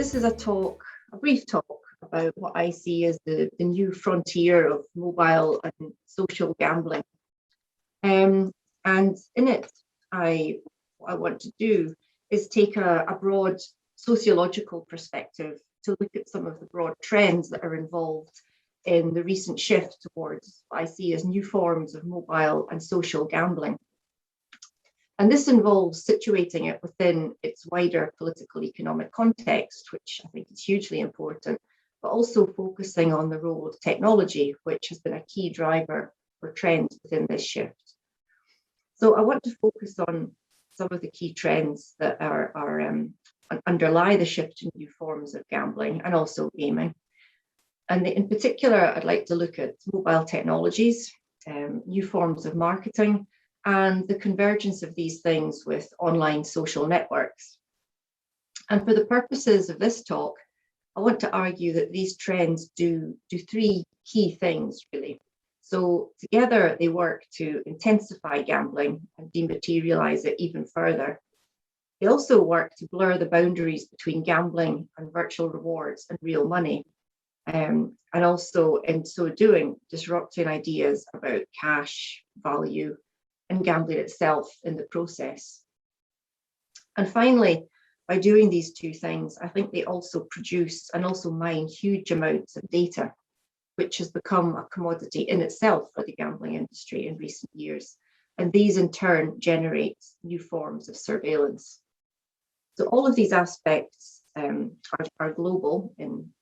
this is a brief talk about what I see as the new frontier of mobile and social gambling. And in it, what I want to do is take a broad sociological perspective to look at some of the broad trends that are involved in the recent shift towards what I see as new forms of mobile and social gambling. And this involves situating it within its wider political economic context, which I think is hugely important, but also focusing on the role of technology, which has been a key driver for trends within this shift. So I want to focus on some of the key trends that underlie the shift to new forms of gambling and also gaming. And in particular, I'd like to look at mobile technologies, new forms of marketing, and the convergence of these things with online social networks. And for the purposes of this talk, I want to argue that these trends do three key things, really. So together they work to intensify gambling and dematerialize it even further. They also work to blur the boundaries between gambling and virtual rewards and real money. And also in so doing, disrupting ideas about cash, value, and gambling itself in the process. And finally, by doing these two things, I think they also produce and also mine huge amounts of data, which has become a commodity in itself for the gambling industry in recent years. And these in turn generate new forms of surveillance. So all of these aspects are global in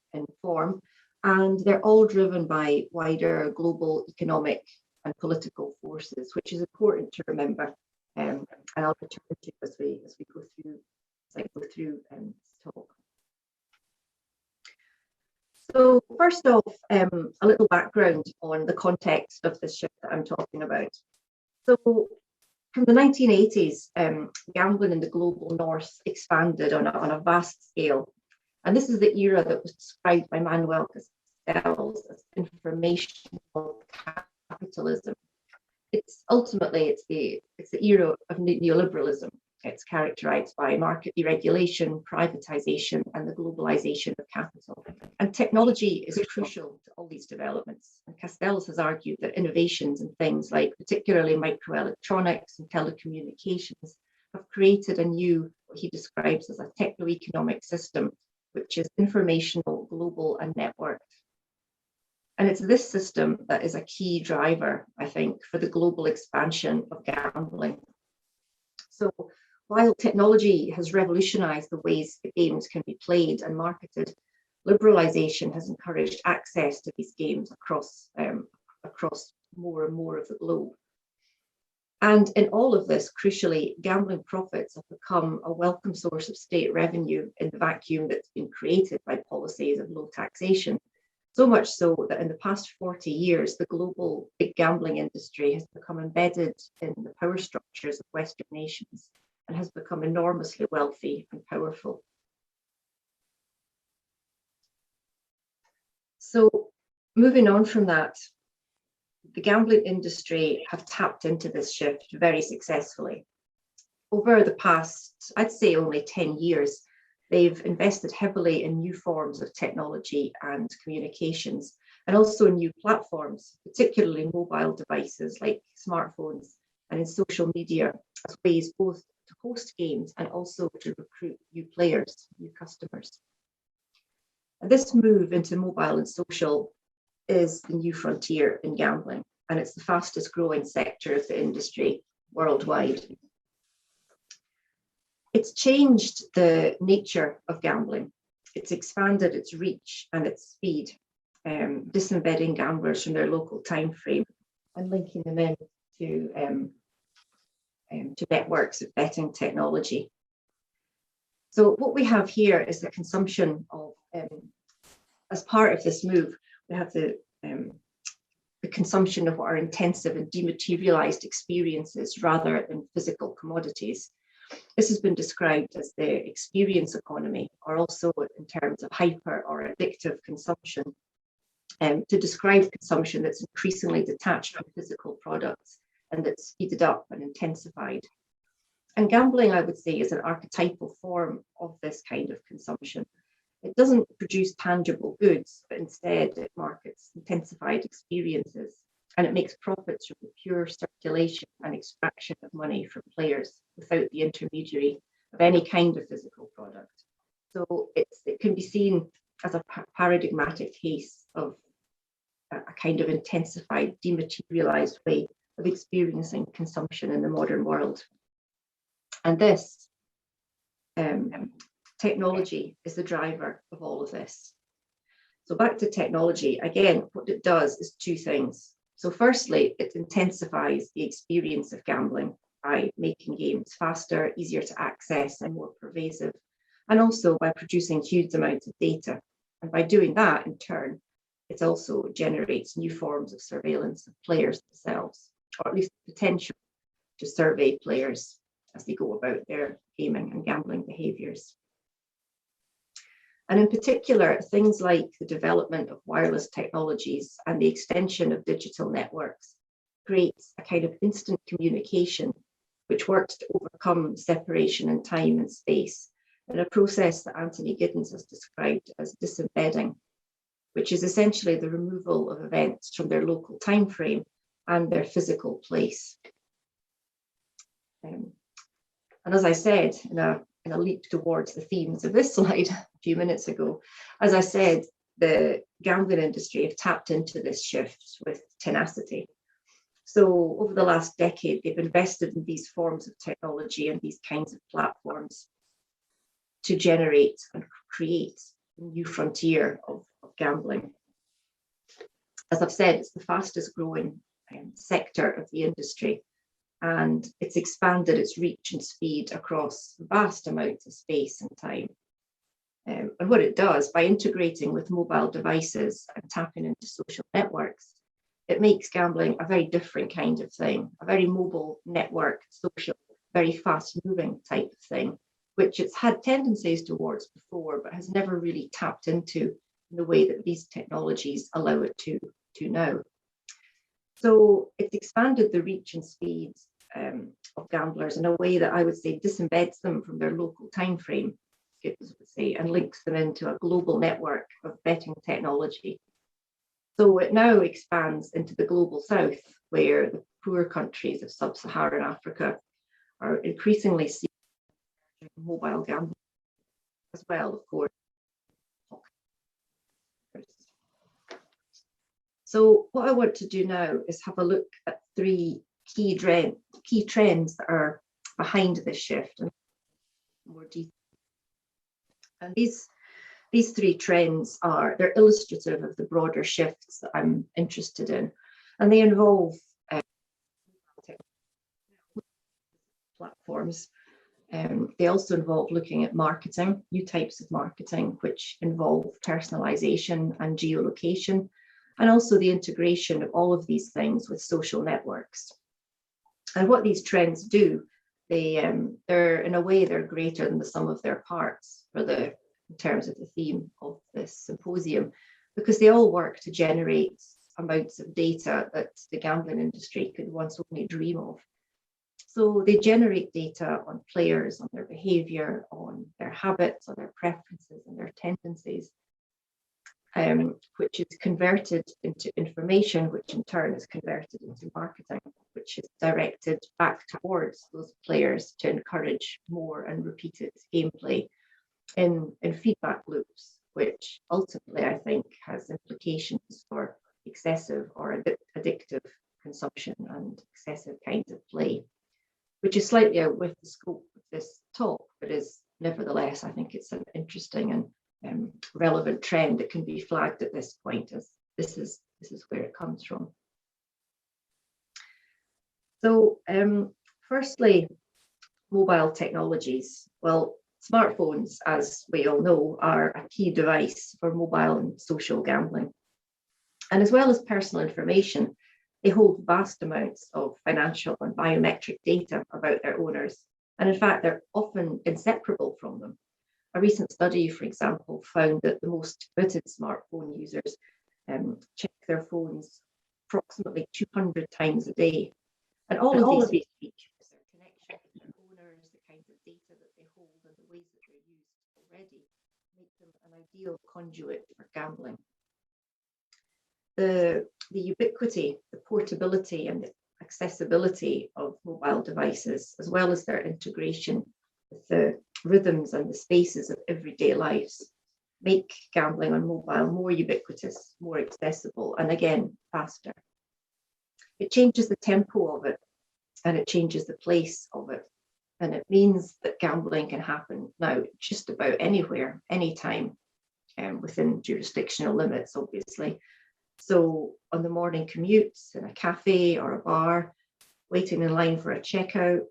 form, and they're all driven by wider global economic and political forces, which is important to remember, and I'll return to as we go through this talk. So first off, a little background on the context of this shift that I'm talking about. So from the 1980s, gambling in the global north expanded on a vast scale, and this is the era that was described by Manuel Castells as informational capitalism. It's the era of neoliberalism. It's characterized by market deregulation, privatization, and the globalization of capital. And technology is crucial to all these developments. And Castells has argued that innovations in things like particularly microelectronics and telecommunications have created a new, what he describes as a techno-economic system, which is informational, global, and networked. And it's this system that is a key driver, I think, for the global expansion of gambling. So while technology has revolutionized the ways that games can be played and marketed, liberalization has encouraged access to these games across more and more of the globe. And in all of this, crucially, gambling profits have become a welcome source of state revenue in the vacuum that's been created by policies of low taxation. So much so that in the past 40 years, the global big gambling industry has become embedded in the power structures of Western nations and has become enormously wealthy and powerful. So moving on from that, the gambling industry have tapped into this shift very successfully. Over the past, I'd say only 10 years, they've invested heavily in new forms of technology and communications, and also in new platforms, particularly mobile devices like smartphones and in social media, as ways both to host games and also to recruit new players, new customers. And this move into mobile and social is the new frontier in gambling, and it's the fastest growing sector of the industry worldwide. It's changed the nature of gambling. It's expanded its reach and its speed, disembedding gamblers from their local time frame and linking them in to networks of betting technology. So what we have here is the consumption of, as part of this move, we have the consumption of what are intensive and dematerialized experiences rather than physical commodities. This has been described as the experience economy, or also in terms of hyper or addictive consumption, to describe consumption that's increasingly detached from physical products and that's speeded up and intensified. And gambling, I would say, is an archetypal form of this kind of consumption. It doesn't produce tangible goods, but instead it markets intensified experiences, and it makes profits from the pure circulation and extraction of money from players without the intermediary of any kind of physical product. So it can be seen as a paradigmatic case of a kind of intensified, dematerialized way of experiencing consumption in the modern world. And this technology is the driver of all of this. So back to technology, again, what it does is two things. So firstly, it intensifies the experience of gambling by making games faster, easier to access, and more pervasive, and also by producing huge amounts of data. And by doing that, in turn, it also generates new forms of surveillance of players themselves, or at least the potential to survey players as they go about their gaming and gambling behaviours. And in particular, things like the development of wireless technologies and the extension of digital networks creates a kind of instant communication which works to overcome separation in time and space in a process that Anthony Giddens has described as disembedding, which is essentially the removal of events from their local time frame and their physical place. And as I said, in a leap towards the themes of this slide a few minutes ago, as I said, the gambling industry have tapped into this shift with tenacity. So over the last decade, they've invested in these forms of technology and these kinds of platforms to generate and create a new frontier of gambling. As I've said, it's the fastest growing sector of the industry, and it's expanded its reach and speed across vast amounts of space and time. And what it does, by integrating with mobile devices and tapping into social networks, it makes gambling a very different kind of thing, a very mobile, network, social, very fast-moving type of thing, which it's had tendencies towards before, but has never really tapped into in the way that these technologies allow it to now. So it's expanded the reach and speed of gamblers in a way that I would say disembeds them from their local time frame, Gibbs would say, and links them into a global network of betting technology. So it now expands into the global south, where the poor countries of sub-Saharan Africa are increasingly seeing mobile gambling as well, of course. So what I want to do now is have a look at three key trends that are behind this shift in more detail. And these three trends they're illustrative of the broader shifts that I'm interested in, and they involve platforms. They also involve looking at marketing, new types of marketing, which involve personalisation and geolocation, and also the integration of all of these things with social networks. And what these trends do, they're in a way they're greater than the sum of their parts in terms of the theme of this symposium, because they all work to generate amounts of data that the gambling industry could once only dream of. So they generate data on players, on their behaviour, on their habits, on their preferences and their tendencies, which is converted into information, which in turn is converted into marketing, which is directed back towards those players to encourage more and repeated gameplay in feedback loops, which ultimately I think has implications for excessive or addictive consumption and excessive kinds of play, which is slightly out with the scope of this talk, but is nevertheless, I think it's an interesting and relevant trend that can be flagged at this point, as this is where it comes from. So firstly, mobile technologies. Well, smartphones, as we all know, are a key device for mobile and social gambling. And as well as personal information, they hold vast amounts of financial and biometric data about their owners. And in fact, they're often inseparable from them. A recent study, for example, found that the most committed smartphone users check their phones approximately 200 times a day. And all of these speak to their connection with their owners, the kinds of data that they hold, and the ways that they're used already. make them an ideal conduit for gambling. The ubiquity, the portability, and the accessibility of mobile devices, as well as their integration with the rhythms and the spaces of everyday lives, make gambling on mobile more ubiquitous, more accessible, and again, faster. It changes the tempo of it, and it changes the place of it. And it means that gambling can happen now just about anywhere, anytime, within jurisdictional limits, obviously. So on the morning commutes, in a cafe or a bar, waiting in line for a checkout,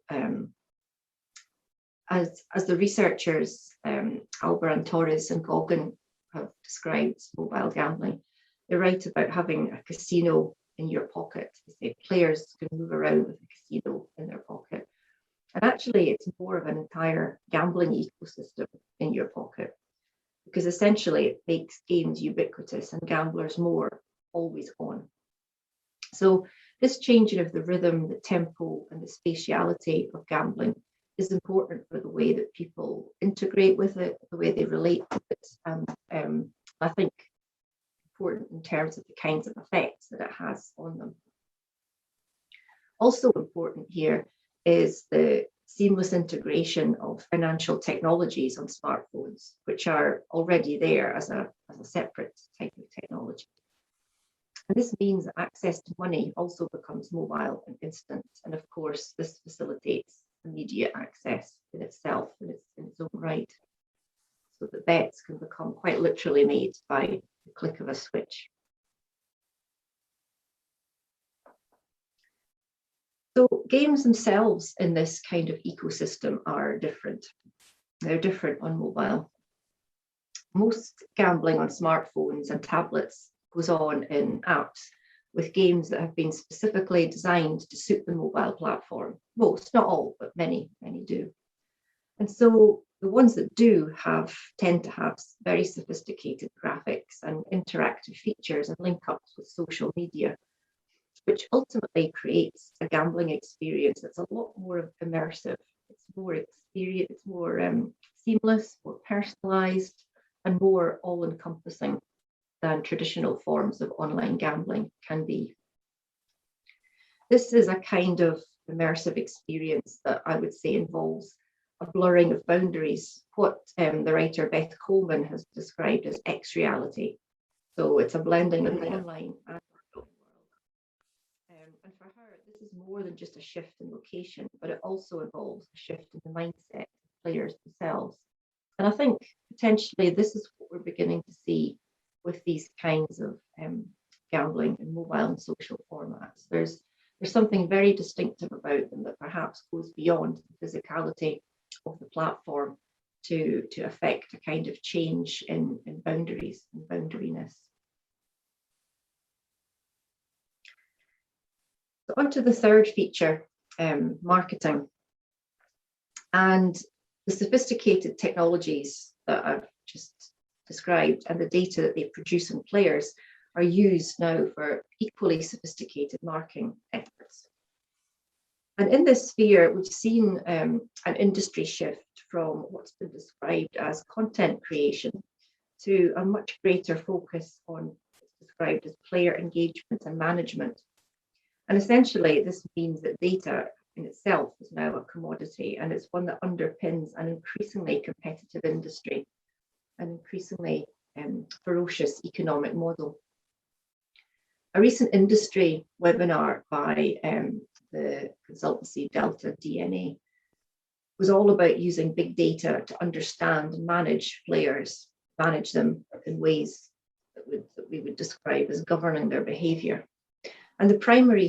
as the researchers Albarn Torres and Goggin have described mobile gambling, they write about having a casino in your pocket. They say players can move around with a casino in their pocket. And actually, it's more of an entire gambling ecosystem in your pocket, because essentially it makes games ubiquitous and gamblers more always on. So this changing of the rhythm, the tempo, and the spatiality of gambling is important for the way that people integrate with it, the way they relate to it, and I think important in terms of the kinds of effects that it has on them. Also important here is the seamless integration of financial technologies on smartphones, which are already there as a separate type of technology. And this means that access to money also becomes mobile and instant. And of course, this facilitates immediate access in itself, in its own right, so that bets can become quite literally made by the click of a switch. So games themselves in this kind of ecosystem are different. They're different on mobile. Most gambling on smartphones and tablets goes on in apps with games that have been specifically designed to suit the mobile platform. Most, not all, but many do. And so the ones that do tend to have very sophisticated graphics and interactive features and link ups with social media, which ultimately creates a gambling experience that's a lot more immersive. It's more experience, it's more seamless, more personalized, and more all-encompassing than traditional forms of online gambling can be. This is a kind of immersive experience that I would say involves a blurring of boundaries, what the writer Beth Coleman has described as X-reality. So it's a blending of the online and virtual world. And for her, this is more than just a shift in location, but it also involves a shift in the mindset of players themselves. And I think potentially this is what we're beginning to see with these kinds of gambling in mobile and social formats. There's something very distinctive about them that perhaps goes beyond the physicality of the platform to affect a kind of change in boundaries and boundariness. So on to the third feature, marketing. And the sophisticated technologies that I've just described and the data that they produce on players are used now for equally sophisticated marketing efforts. And in this sphere, we've seen an industry shift from what's been described as content creation to a much greater focus on what's described as player engagement and management. And essentially, this means that data in itself is now a commodity, and it's one that underpins an increasingly competitive industry, an increasingly ferocious economic model. A recent industry webinar by the consultancy Delta DNA was all about using big data to understand and manage players, manage them in ways that we would describe as governing their behaviour. And the primary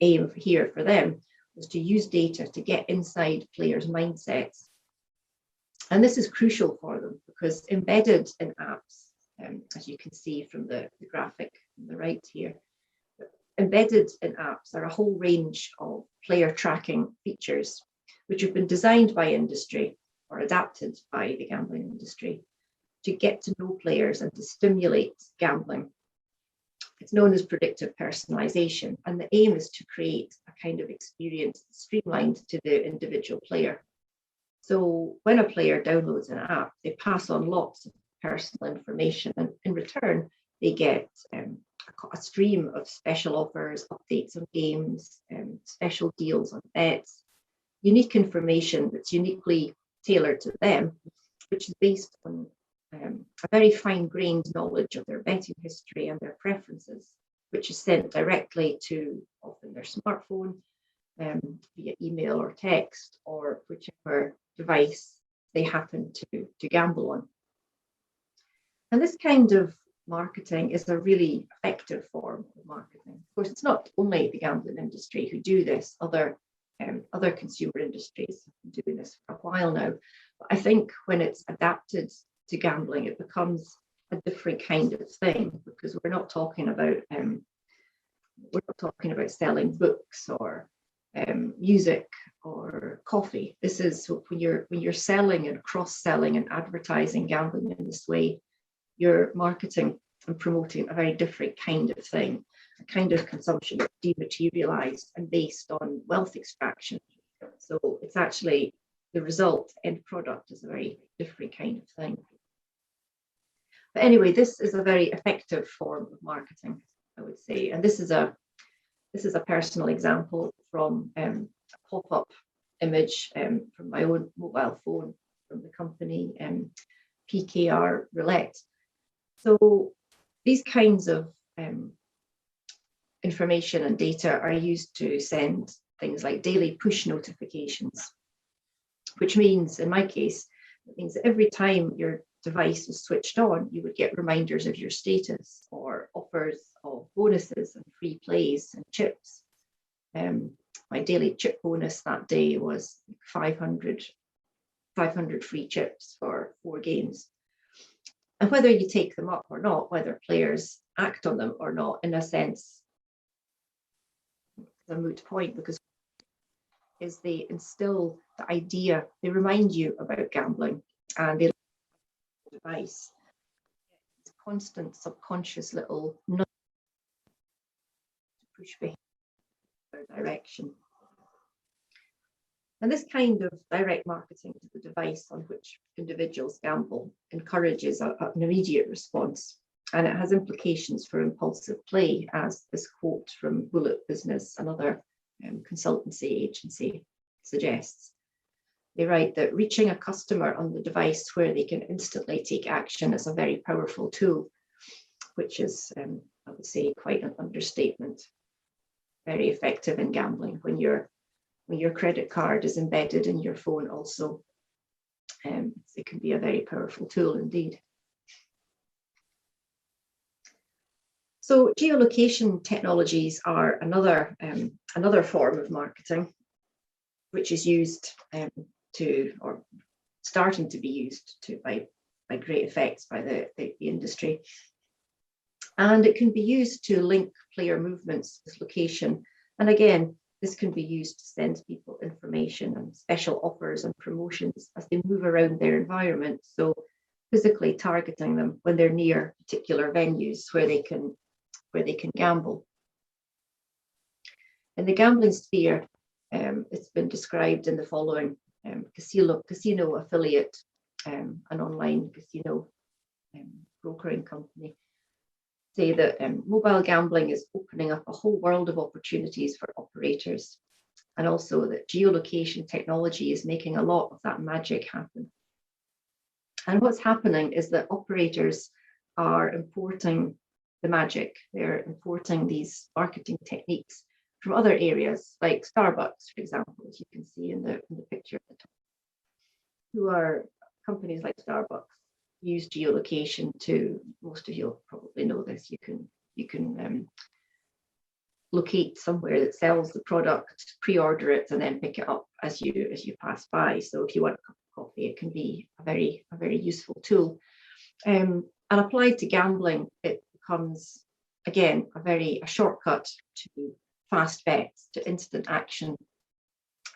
aim here for them was to use data to get inside players' mindsets. And this is crucial for them because embedded in apps, as you can see from the graphic on the right here, embedded in apps are a whole range of player tracking features, which have been designed by industry or adapted by the gambling industry to get to know players and to stimulate gambling. It's known as predictive personalisation, and the aim is to create a kind of experience streamlined to the individual player. So when a player downloads an app, they pass on lots of personal information, and in return, they get a stream of special offers, updates on games, special deals on bets, unique information that's uniquely tailored to them, which is based on a very fine-grained knowledge of their betting history and their preferences, which is sent directly to often their smartphone, via email or text, or whichever device they happen to gamble on. And this kind of marketing is a really effective form of marketing. Of course, it's not only the gambling industry who do this. Other consumer industries have been doing this for a while now. But I think when it's adapted to gambling, it becomes a different kind of thing, because we're not talking about selling books or music or coffee. This is when you're selling and cross-selling and advertising gambling in this way, you're marketing and promoting a very different kind of thing, a kind of consumption that's dematerialized and based on wealth extraction. So it's actually the result, end product, is a very different kind of thing. But anyway, this is a very effective form of marketing, I would say. And this is a personal example from a pop-up image from my own mobile phone from the company PKR Roulette. So these kinds of information and data are used to send things like daily push notifications, which means, in my case, it means that every time your device was switched on, you would get reminders of your status or offers of bonuses and free plays and chips. My daily chip bonus that day was 500 free chips for 4 games. And whether you take them up or not, whether players act on them or not, in a sense, it's a moot point, because is they instill the idea, they remind you about gambling, and they device. It's a constant subconscious little nudge to push behavior direction. And this kind of direct marketing to the device on which individuals gamble encourages an immediate response, and it has implications for impulsive play, as this quote from Bullet Business, another consultancy agency, suggests. They write that reaching a customer on the device where they can instantly take action is a very powerful tool, which is, I would say, quite an understatement. Very effective in gambling when your credit card is embedded in your phone also. It can be a very powerful tool indeed. So geolocation technologies are another form of marketing, which is used or starting to be used by great effects by the industry. And it can be used to link player movements with location. And again, this can be used to send people information and special offers and promotions as they move around their environment. So physically targeting them when they're near particular venues where they can gamble. In the gambling sphere, it's been described in the following: casino affiliate, an online casino brokering company, say that mobile gambling is opening up a whole world of opportunities for operators, and also that geolocation technology is making a lot of that magic happen. And what's happening is that operators are importing the magic. They're importing these marketing techniques from other areas, like Starbucks, for example, as you can see in the picture at the top. Who are companies like Starbucks use geolocation to, most of you probably know this, you can locate somewhere that sells the product, pre-order it, and then pick it up as you pass by. So if you want a cup of coffee, it can be a very useful tool. And applied to gambling, it becomes again a shortcut to fast bets, to instant action,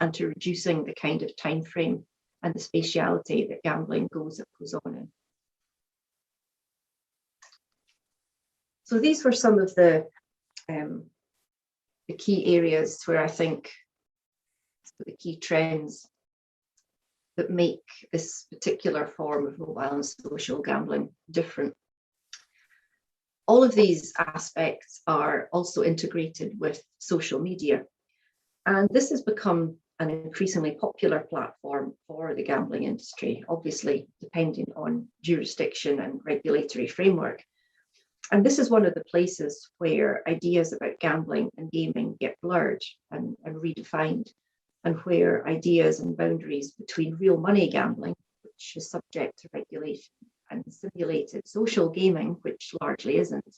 and to reducing the kind of time frame and the spatiality that gambling goes on in. So these were some of the key areas where I think the key trends that make this particular form of mobile and social gambling different. All of these aspects are also integrated with social media, and this has become an increasingly popular platform for the gambling industry, obviously depending on jurisdiction and regulatory framework. And this is one of the places where ideas about gambling and gaming get blurred and redefined, and where ideas and boundaries between real money gambling, which is subject to regulation, and simulated social gaming, which largely isn't,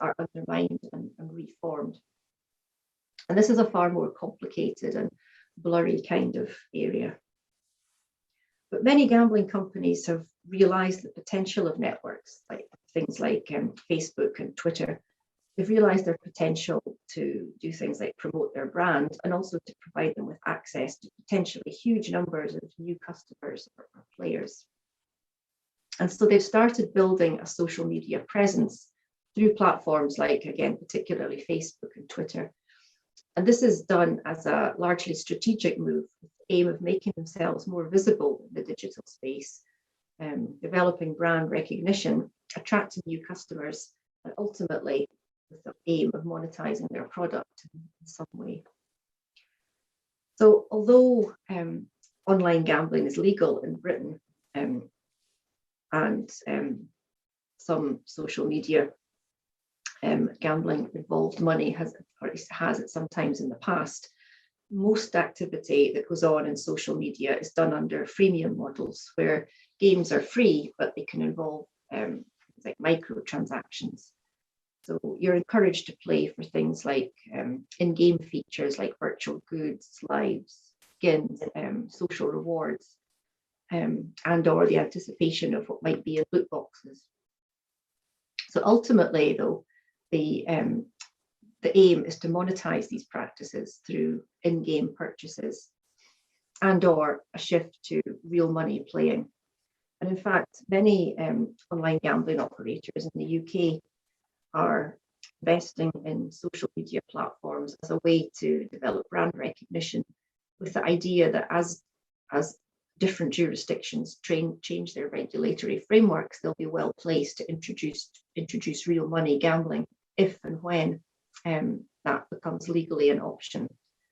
are undermined and reformed. And this is a far more complicated and blurry kind of area. But many gambling companies have realized the potential of networks, like things like Facebook and Twitter. They've realized their potential to do things like promote their brand, and also to provide them with access to potentially huge numbers of new customers or players. And so they've started building a social media presence through platforms like, again, particularly Facebook and Twitter. And this is done as a largely strategic move with the aim of making themselves more visible in the digital space, developing brand recognition, attracting new customers, and ultimately with the aim of monetizing their product in some way. So although online gambling is legal in Britain, and some social media gambling involved money has, or at least has it sometimes in the past, most activity that goes on in social media is done under freemium models, where games are free, but they can involve things like microtransactions. So you're encouraged to play for things like in-game features like virtual goods, lives, skins, social rewards, and or the anticipation of what might be in loot boxes. So ultimately, though, the aim is to monetize these practices through in-game purchases and or a shift to real money playing. And in fact, many online gambling operators in the UK are investing in social media platforms as a way to develop brand recognition, with the idea that as different jurisdictions change their regulatory frameworks, they'll be well placed to introduce real money gambling if and when that becomes legally an option.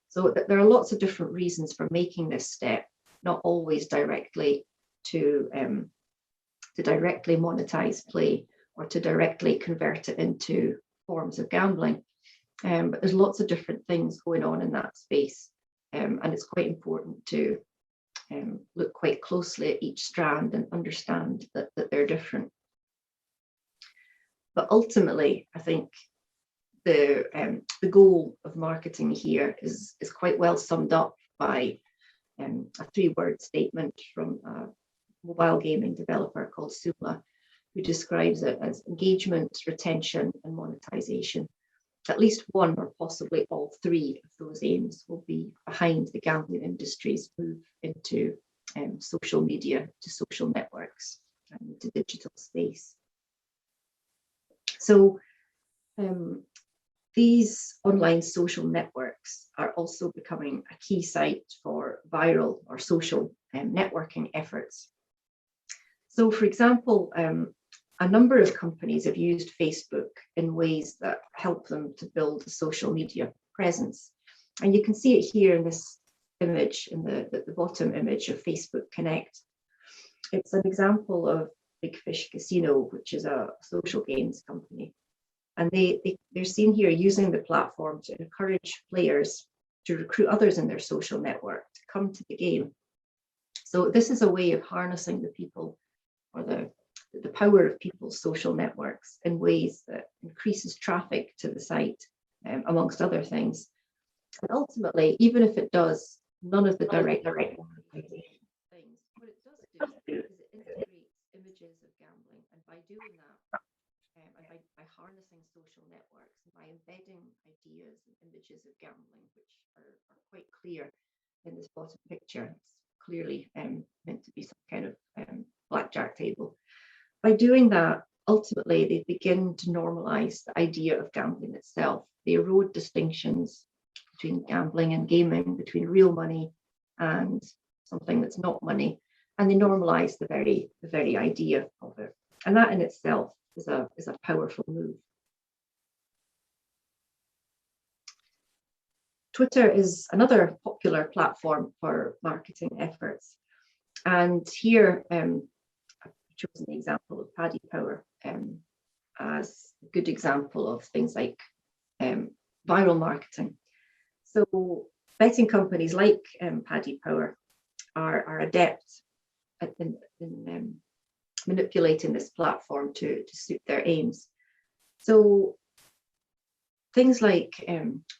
So there are lots of different reasons for making this step, not always directly to directly monetize play or to directly convert it into forms of gambling. But there's lots of different things going on in that space, and it's quite important to look quite closely at each strand and understand that they're different. But ultimately, I think the goal of marketing here is quite well summed up by a 3-word statement from a mobile gaming developer called Sula, who describes it as engagement, retention, and monetization. At least one or possibly all 3 of those aims will be behind the gambling industry's move into social media, to social networks, and to digital space. So these online social networks are also becoming a key site for viral or social networking efforts. So, for example, a number of companies have used Facebook in ways that help them to build a social media presence. And you can see it here in this image, in the bottom image of Facebook Connect. It's an example of Big Fish Casino, which is a social games company. And they're seen here using the platform to encourage players to recruit others in their social network to come to the game. So this is a way of harnessing the people, or the power of people's social networks, in ways that increases traffic to the site, amongst other things. And ultimately, even if it does none of the direct monetization things, what it does do is it integrates images of gambling. And by doing that, and by harnessing social networks, and by embedding ideas and images of gambling, which are quite clear in this bottom picture, it's clearly meant to be some kind of blackjack table. By doing that, ultimately, they begin to normalize the idea of gambling itself. They erode distinctions between gambling and gaming, between real money and something that's not money, and they normalize the very idea of it. And that in itself is a powerful move. Twitter is another popular platform for marketing efforts. And here I've chosen the example of Paddy Power as a good example of things like viral marketing. So betting companies like Paddy Power are adept in manipulating this platform to suit their aims. So things like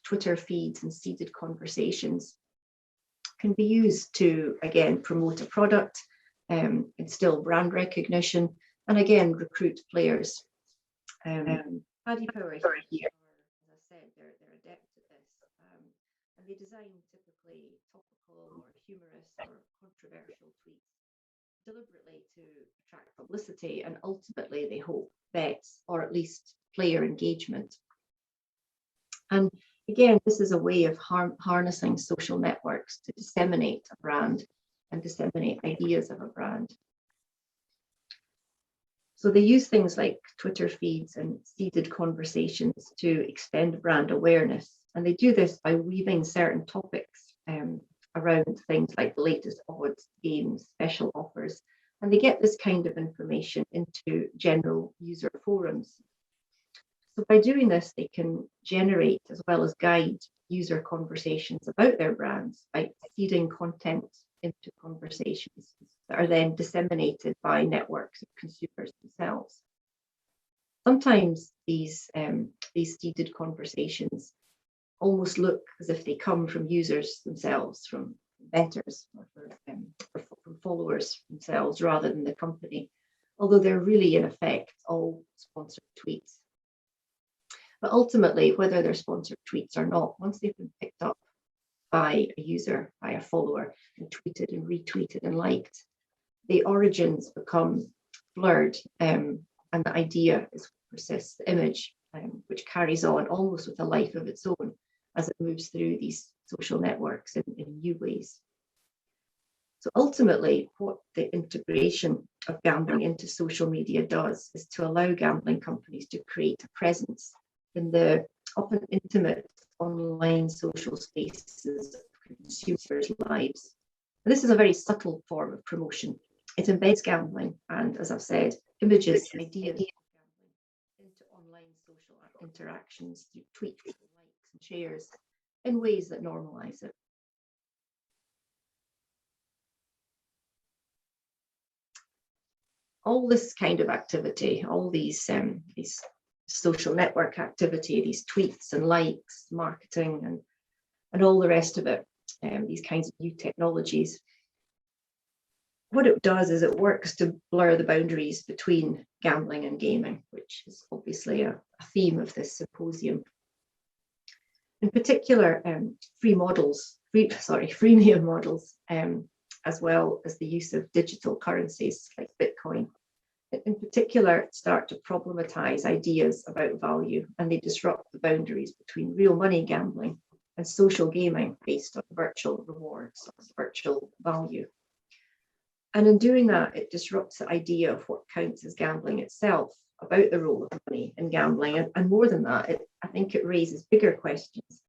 Twitter feeds and seeded conversations can be used to, again, promote a product, instill brand recognition, and again, recruit players. Paddy Power here, as I said, they're adept at this, and they design typically topical or humorous or controversial tweets deliberately to attract publicity, and ultimately they hope bets or at least player engagement. And again, this is a way of harnessing social networks to disseminate a brand and disseminate ideas of a brand. So they use things like Twitter feeds and seeded conversations to extend brand awareness. And they do this by weaving certain topics around things like the latest odds, games, special offers. And they get this kind of information into general user forums. So by doing this, they can generate as well as guide user conversations about their brands by feeding content into conversations that are then disseminated by networks of consumers themselves. Sometimes these seeded conversations almost look as if they come from users themselves, from bettors, or from followers themselves rather than the company, although they're really in effect all sponsored tweets. But ultimately, whether they're sponsored tweets or not, once they've been picked up by a user, by a follower, and tweeted and retweeted and liked, the origins become blurred, and the idea is what persists, the image, which carries on almost with a life of its own as it moves through these social networks in new ways. So ultimately, what the integration of gambling into social media does is to allow gambling companies to create a presence in the often intimate online social spaces of consumers' lives. And this is a very subtle form of promotion. It embeds gambling and, as I've said, images, ideas of gambling into online social interactions through tweets, likes, and shares in ways that normalize it. All this kind of activity, all these social network activity, these tweets and likes, marketing, and all the rest of it, these kinds of new technologies, what it does is it works to blur the boundaries between gambling and gaming, which is obviously a theme of this symposium. In particular, freemium models, as well as the use of digital currencies like Bitcoin, in particular, start to problematize ideas about value, and they disrupt the boundaries between real money gambling and social gaming based on virtual rewards or virtual value. And in doing that, it disrupts the idea of what counts as gambling itself, about the role of money in gambling. And more than that, I think it raises bigger questions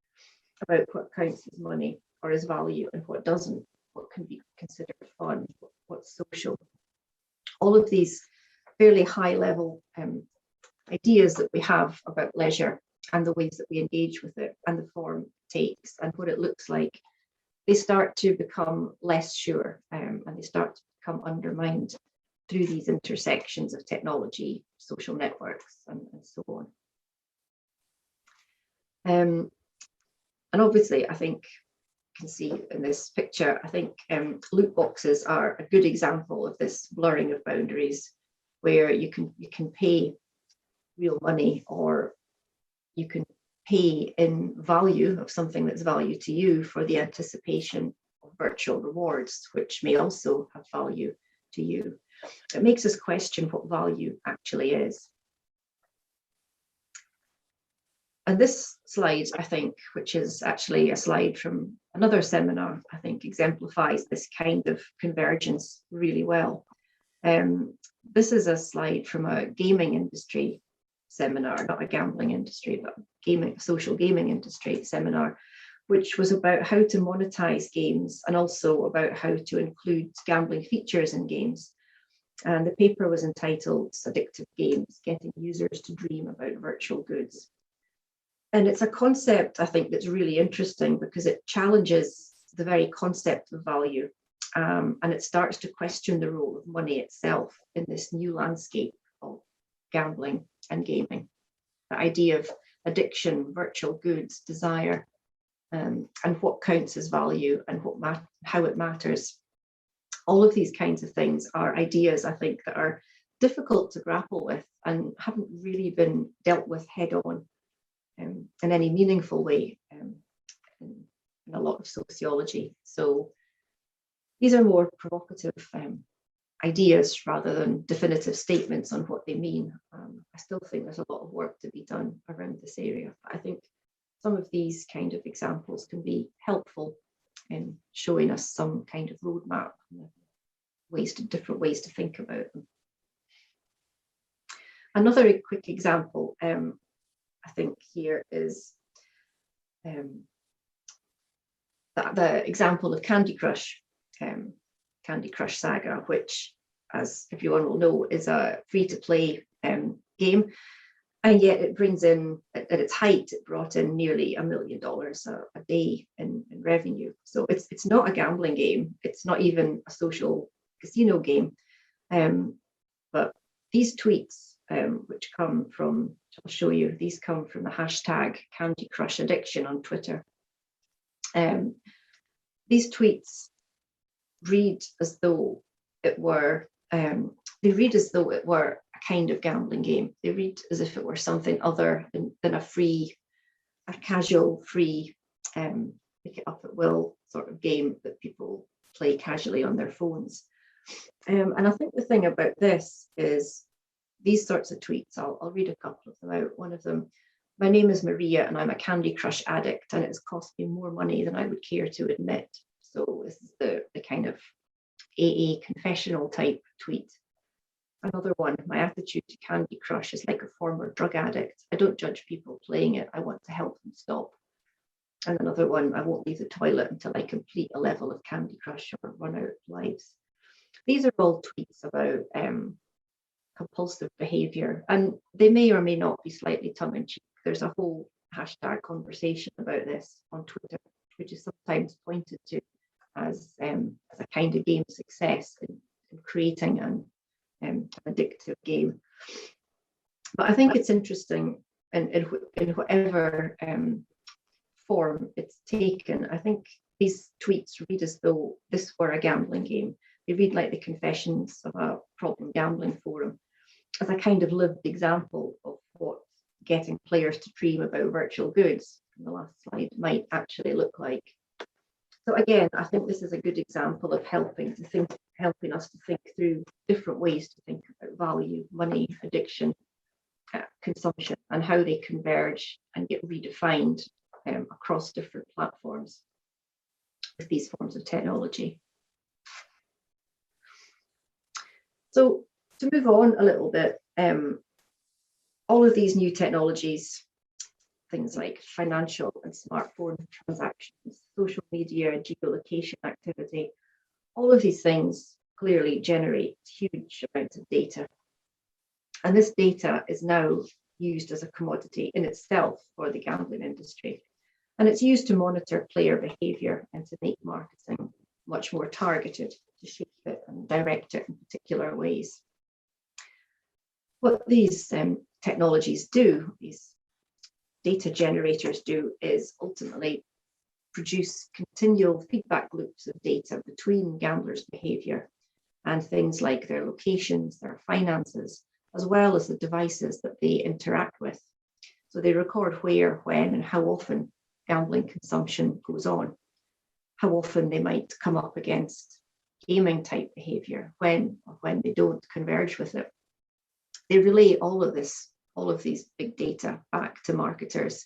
about what counts as money or as value and what doesn't, what can be considered fun, what's social. All of these fairly high level ideas that we have about leisure and the ways that we engage with it and the form it takes and what it looks like, they start to become less sure, and they start to become undermined through these intersections of technology, social networks, and so on. And obviously, I think you can see in this picture, I think loot boxes are a good example of this blurring of boundaries, where you can pay real money, or you can pay in value of something that's value to you for the anticipation of virtual rewards, which may also have value to you. It makes us question what value actually is. And this slide, I think, which is actually a slide from another seminar, I think exemplifies this kind of convergence really well. This is a slide from a gaming industry seminar, not a gambling industry, but gaming, social gaming industry seminar, which was about how to monetize games and also about how to include gambling features in games. And the paper was entitled Addictive Games, Getting Users to Dream About Virtual Goods. And it's a concept, I think, that's really interesting because it challenges the very concept of value. And it starts to question the role of money itself in this new landscape of gambling and gaming. The idea of addiction, virtual goods, desire, and what counts as value and how it matters. All of these kinds of things are ideas, I think, that are difficult to grapple with and haven't really been dealt with head on in any meaningful way in a lot of sociology. So these are more provocative ideas rather than definitive statements on what they mean. I still think there's a lot of work to be done around this area. But I think some of these kind of examples can be helpful in showing us some kind of roadmap, different ways to think about them. Another quick example, I think here is the example of Candy Crush Saga, which, as everyone will know, is a free-to-play game. And yet it brings in, at its height, it brought in nearly $1 million a day in revenue. So it's not a gambling game. It's not even a social casino game. But these tweets, which come from, I'll show you, these come from the hashtag Candy Crush Addiction on Twitter. These tweets read as though it were, a kind of gambling game. They read as if it were something other than a casual, free, pick it up at will sort of game that people play casually on their phones. And I think the thing about this is these sorts of tweets, I'll read a couple of them out. One of them, my name is Maria and I'm a Candy Crush addict and it has cost me more money than I would care to admit. So this is the kind of AA confessional type tweet. Another one, my attitude to Candy Crush is like a former drug addict. I don't judge people playing it. I want to help them stop. And another one, I won't leave the toilet until I complete a level of Candy Crush or run out of lives. These are all tweets about compulsive behaviour, and they may or may not be slightly tongue-in-cheek. There's a whole hashtag conversation about this on Twitter, which is sometimes pointed to as a kind of game success in creating an addictive game. But I think it's interesting in whatever form it's taken. I think these tweets read as though this were a gambling game. They read like the confessions of a problem gambling forum as a kind of lived example of what getting players to dream about virtual goods from the last slide might actually look like. So again, I think this is a good example of helping us to think through different ways to think about value, money, addiction, consumption, and how they converge and get redefined across different platforms with these forms of technology. So to move on a little bit, all of these new technologies, things like financial and smartphone transactions, social media, geolocation activity, all of these things clearly generate huge amounts of data. And this data is now used as a commodity in itself for the gambling industry. And it's used to monitor player behaviour and to make marketing much more targeted, to shape it and direct it in particular ways. What these technologies do, these data generators do, is ultimately produce continual feedback loops of data between gamblers' behaviour and things like their locations, their finances, as well as the devices that they interact with. So they record where, when, and how often gambling consumption goes on, how often they might come up against gaming type behaviour, when or when they don't converge with it. They relay all of this all of these big data back to marketers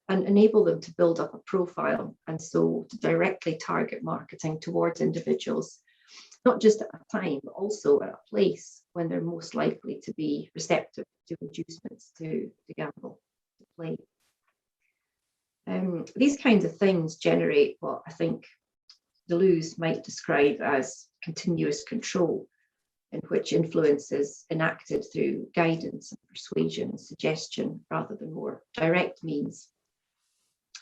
and enable them to build up a profile, and so to directly target marketing towards individuals, not just at a time, but also at a place when they're most likely to be receptive to inducements to gamble, to play. These kinds of things generate what I think Deleuze might describe as continuous control, in which influence is enacted through guidance and persuasion and suggestion rather than more direct means.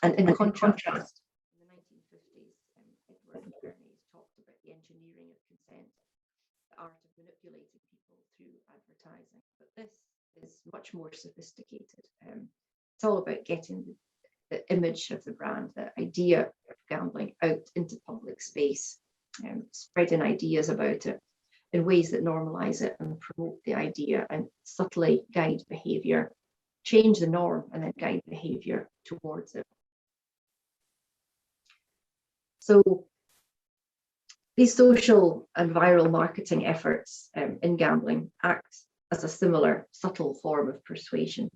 And in contrast, in the 1950s, Edward and Bernays talked about the engineering of consent, the art of manipulating people through advertising. But this is much more sophisticated. It's all about getting the image of the brand, the idea of gambling out into public space, spreading ideas about it in ways that normalize it and promote the idea and subtly guide behaviour, change the norm and then guide behaviour towards it. So these social and viral marketing efforts in gambling act as a similar subtle form of persuasion.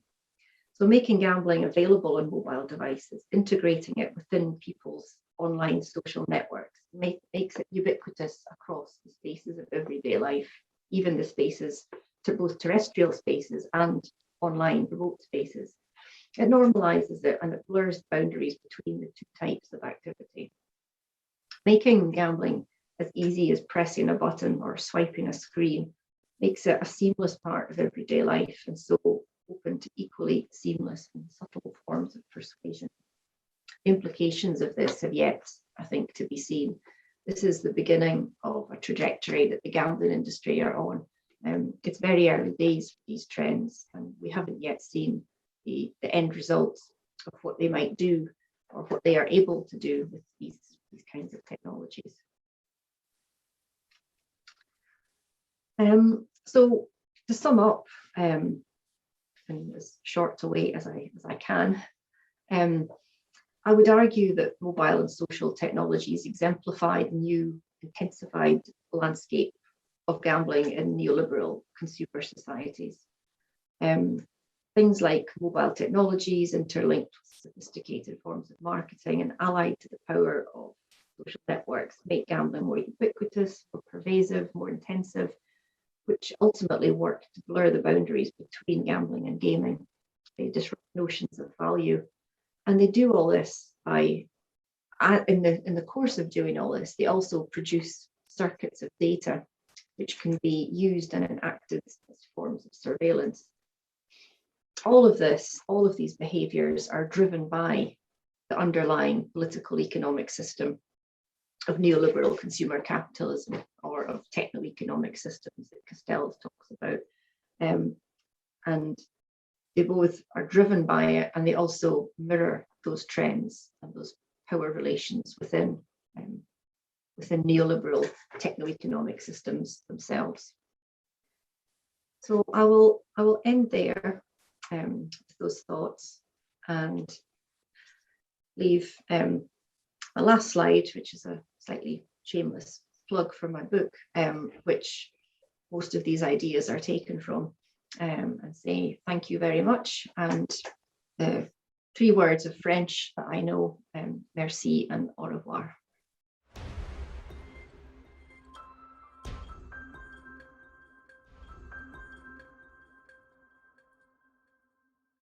So making gambling available on mobile devices, integrating it within people's online social networks, makes it ubiquitous across the spaces of everyday life, even the spaces to both terrestrial spaces and online remote spaces. It normalizes it and it blurs boundaries between the two types of activity, making gambling as easy as pressing a button or swiping a screen makes it a seamless part of everyday life, and so open to equally seamless and subtle forms of persuasion. The implications of this have yet, I think, to be seen. This is the beginning of a trajectory that the gambling industry are on. It's very early days for these trends, and we haven't yet seen the end results of what they might do or what they are able to do with these kinds of technologies. So to sum up, and as short to wait as I can, I would argue that mobile and social technologies exemplify the new intensified landscape of gambling in neoliberal consumer societies. Things like mobile technologies interlinked with sophisticated forms of marketing and allied to the power of social networks make gambling more ubiquitous, more pervasive, more intensive, which ultimately work to blur the boundaries between gambling and gaming. They disrupt notions of value. And they do all this by, in the course of doing all this, they also produce circuits of data which can be used and enacted as forms of surveillance. All of these behaviours are driven by the underlying political economic system of neoliberal consumer capitalism, or of techno-economic systems that Castells talks about. And they both are driven by it, and they also mirror those trends and those power relations within neoliberal techno-economic systems themselves. So I will end there with those thoughts and leave my last slide, which is a slightly shameless plug for my book, which most of these ideas are taken from, and say thank you very much. And the 3 words of French that I know, merci and au revoir.